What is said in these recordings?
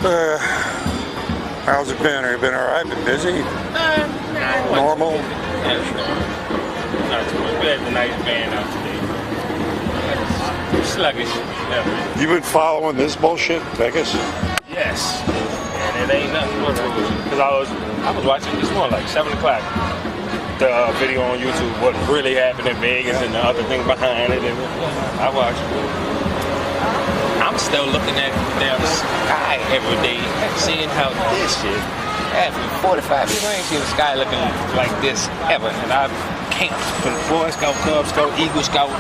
How's it been? Have you been all right? Been busy? Nah, Normal? Yeah, not too much. We had the nice band out today. Sluggish. Yeah. You been following this bullshit, Vegas? Yes. And it ain't nothing but bullshit. Because I was watching this morning, like 7 o'clock. The video on YouTube, what really happened in Vegas and the other thing behind it. And I watched it. I'm still looking at the damn sky every day, seeing how this shit, after 45 years, I ain't seen the sky looking like this ever. And I've camped from Boy Scout, Cub Scout, Eagle Scout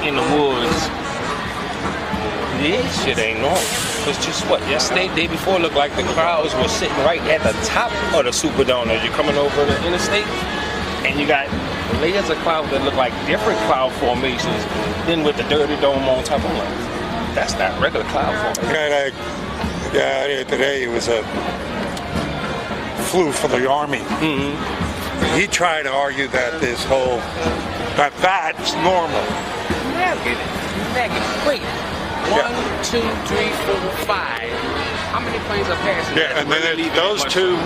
in the woods. This shit ain't normal. It's just what, yesterday, day before, looked like the clouds were sitting right at the top of the Superdome as you're coming over the interstate. And you got layers of clouds that look like different cloud formations, then with the dirty dome on top of them. That's not regular cloud formation. Yeah, today it was flew for the Army. Mm-hmm. He tried to argue that that's normal. Negative. Wait. 1, 2, 3, 4, 5. How many planes are passing? Yeah, and then those two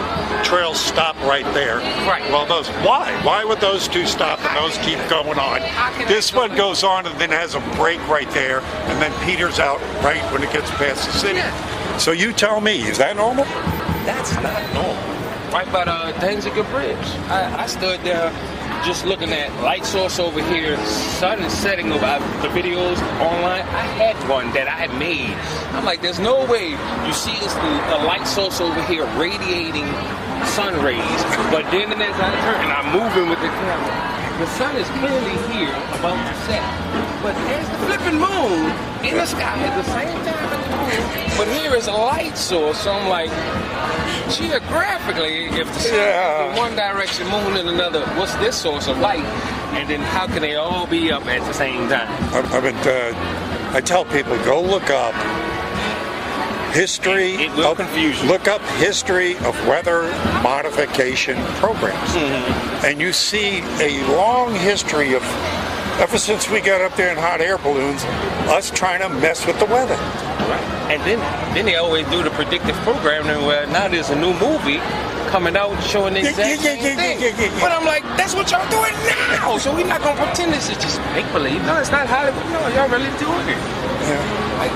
trails stop right there. Right. Well, why? Why would those two stop and those keep going on? This one goes on and then has a break right there, and then peters out right when it gets past the city. Yeah. So you tell me, is that normal? That's not normal. Right by the Danziger Bridge. I stood there just looking at light source over here, sun setting about the videos online. I had one that I had made. I'm like, there's no way you see the light source over here radiating sun rays, but then as I turn and I'm moving with the camera, the sun is clearly here about to set, but there's the flipping moon in the sky at the same time as the moon, but here is a light source, so I'm like, geographically, if the sun is in one direction, moon in another, what's this source of light? And then how can they all be up at the same time? I tell people, go look up history. It will confuse you. Look up history of weather modification programs, and you see a long history of, ever since we got up there in hot air balloons, us trying to mess with the weather. And then they always do the predictive programming where now there's a new movie coming out showing the exact same thing. But I'm like, that's what y'all doing now. So we're not gonna pretend this is just make believe. No, it's not Hollywood. No, y'all really doing it. Yeah. Like,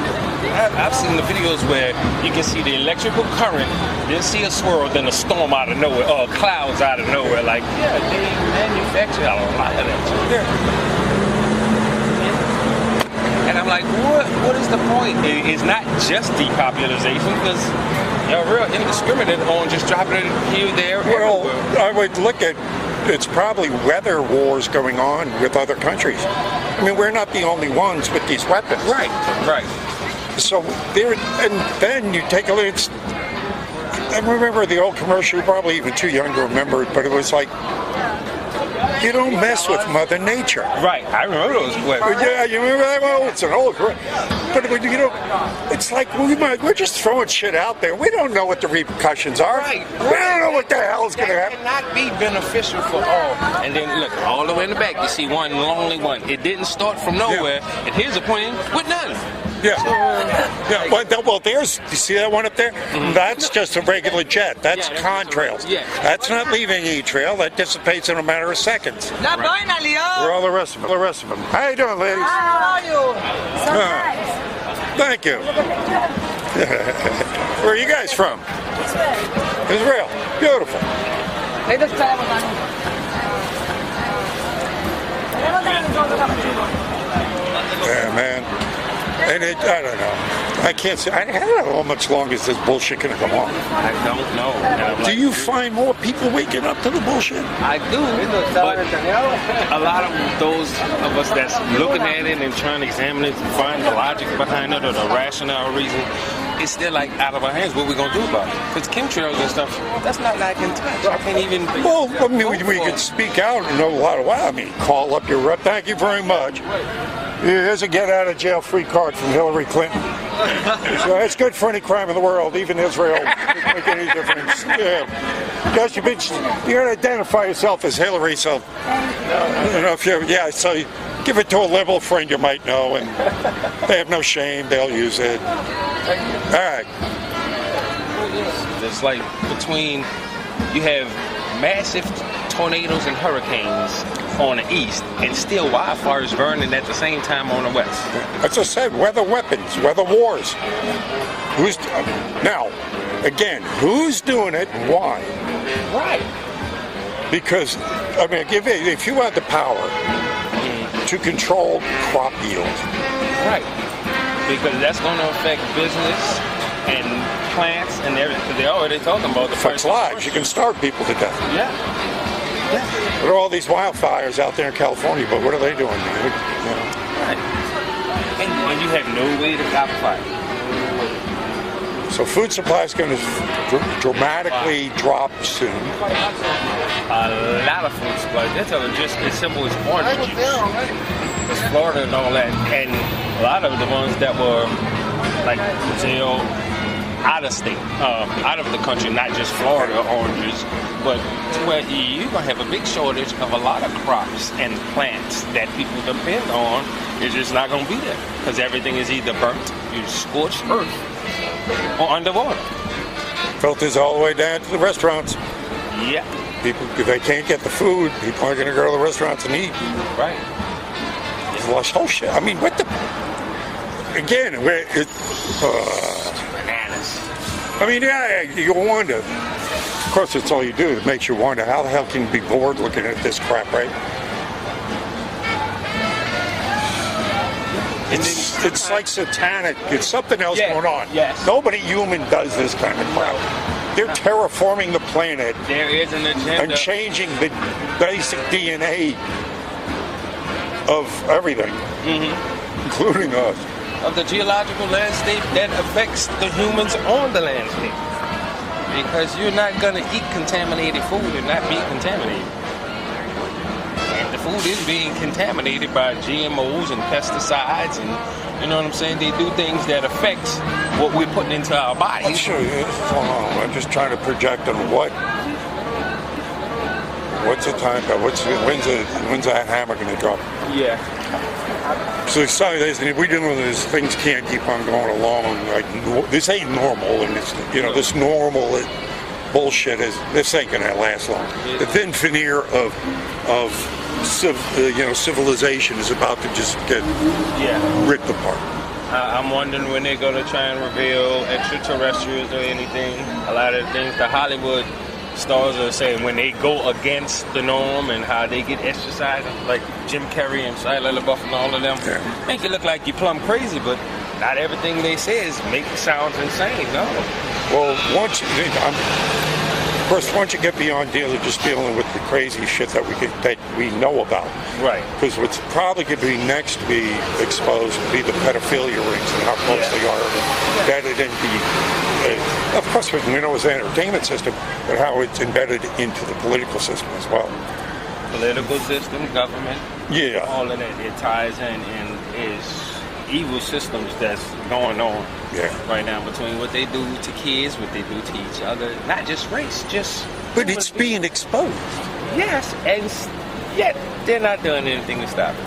I've seen the videos where you can see the electrical current, then see a swirl, then a storm out of nowhere, or clouds out of nowhere. Like, yeah, they manufacture a lot of that. Yeah. And I'm like, what is the point? It's not just depopulation, because you're real indiscriminate on just dropping it here, there, Well, everywhere. I would look at, it's probably weather wars going on with other countries. I mean, we're not the only ones with these weapons. Right. So there, and then you take a look. I remember the old commercial. You're probably even too young to remember it, but it was like, you don't mess with Mother Nature. Right, I remember those clips. Yeah, you remember that? Well, it's an old, but you know, it's like we're just throwing shit out there. We don't know what the repercussions are. Right. We don't know what the hell is going to happen. That cannot be beneficial for all. And then look, all the way in the back, you see one lonely one. It didn't start from nowhere, and here's a plane with none. Yeah. Well, there's, you see that one up there? That's just a regular jet. That's contrails. Yeah. That's not leaving E-trail. That dissipates in a matter of seconds. La vaina, Leo. Where are all the rest of them? How you doing, ladies? How are you? So nice. Thank you. Where are you guys from? Israel. Beautiful. Yeah, man. And I don't know. I can't say. I don't know how much longer is this bullshit going to go on. I don't know. Do you find more people waking up to the bullshit? I do, but a lot of those of us that's looking at it and trying to examine it and find the logic behind it or the rationale reason, it's still like out of our hands. What we gonna do about it? Because chemtrails and stuff, that's not I can touch. I can't even. Well, I mean, we can speak out and know a lot of. I mean, call up your rep. Thank you very much. Here's a get out of jail free card from Hillary Clinton. So it's good for any crime in the world, even Israel. Doesn't make any difference. Yeah. Because you gotta identify yourself as Hillary, so you know if you so you give it to a liberal friend you might know, and they have no shame, they'll use it. All right. It's like between, you have massive tornadoes and hurricanes on the east, and still wildfires burning at the same time on the west. As I said, weather weapons, weather wars. Now, again, who's doing it and why? Right. Because, I mean, if you had the power to control crop yield. Right. Because that's going to affect business and plants and everything. Because they're already talking about the affects lives. You can starve people to death. Yeah. There are all these wildfires out there in California, but what are they doing? Right. And you have no way to stop a fire. So food supply is going to dramatically drop soon. A lot of food supplies. They're telling just as simple as orange juice. It's Florida and all that. And a lot of the ones that were like, out of state, out of the country, not just Florida oranges, but to where you're going to have a big shortage of a lot of crops and plants that people depend on. It's just not going to be there because everything is either burnt, you scorched earth, or underwater. Filters all the way down to the restaurants. Yeah. People, if they can't get the food, people aren't going to go to the restaurants and eat. Right. It's the whole shit. I mean, what the... Again, bananas. I mean, yeah, you wonder. Of course, it's all you do. It makes you wonder, how the hell can you be bored looking at this crap, right? It's like satanic. It's something else going on. Yes. Nobody human does this kind of crap. They're terraforming the planet. There is an agenda. And changing the basic DNA of everything, including us. Of the geological landscape that affects the humans on the landscape. Because you're not going to eat contaminated food and not be contaminated. And the food is being contaminated by GMOs and pesticides, and you know what I'm saying? They do things that affects what we're putting into our bodies. I'm sure. I'm just trying to project on what's the time? When's that hammer going to drop? Yeah. So we do know this, things can't keep on going along. Like this ain't normal, and it's, this normal bullshit this ain't gonna last long. The thin veneer of civilization is about to just get ripped apart. I'm wondering when they're gonna try and reveal extraterrestrials or anything. A lot of the things the Hollywood stars are saying when they go against the norm and how they get exercised, like Jim Carrey and Shia LaBeouf and all of them, make it look like you're plumb crazy, but not everything they say sounds insane, no. Well, once you get beyond dealing with the crazy shit that we know about, right? Because what's probably going to be next to be exposed will be the pedophilia rings and how close they are embedded in of course, we know it's the entertainment system, but how it's embedded into the political system as well. Political system, government, all of that, it ties in and is evil systems that's going on right now between what they do to kids, what they do to each other, not just race, but it's being exposed. Yes, and yet they're not doing anything to stop it.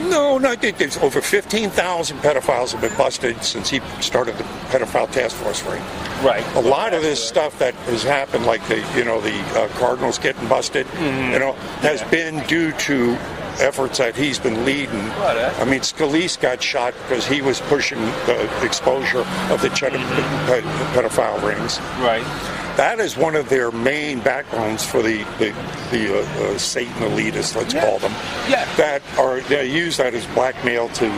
No, I think there's over 15,000 pedophiles have been busted since he started the pedophile task force ring. Right. A lot of this stuff that has happened, like the Cardinals getting busted, has been due to efforts that he's been leading. I mean, Scalise got shot because he was pushing the exposure of the pedophile rings. Right. That is one of their main backbones for the Satan elitists, let's call them. Yeah. They use that as blackmail to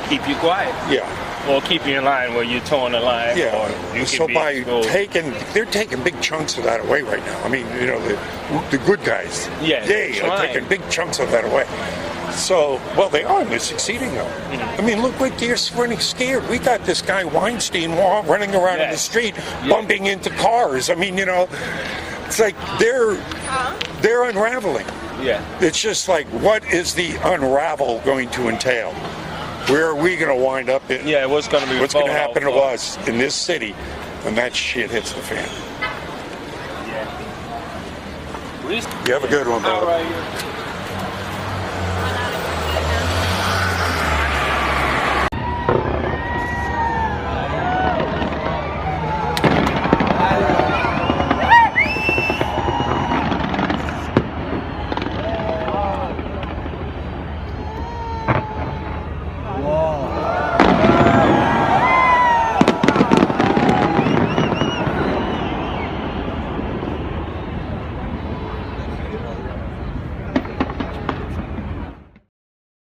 keep you quiet. Yeah. Or keep you in line where you're towing the line. Yeah. Or you so by they're taking big chunks of that away right now. I mean, the good guys. Yeah. They are taking big chunks of that away. So, they are. They're succeeding, though. I mean, look what they're running scared. We got this guy Weinstein running around in the street, bumping into cars. I mean, it's like they're unraveling. Yeah. It's just like, what is the unravel going to entail? Where are we going to wind up? What's going to happen to us in this city when that shit hits the fan? Yeah. You have a good one, brother. All right.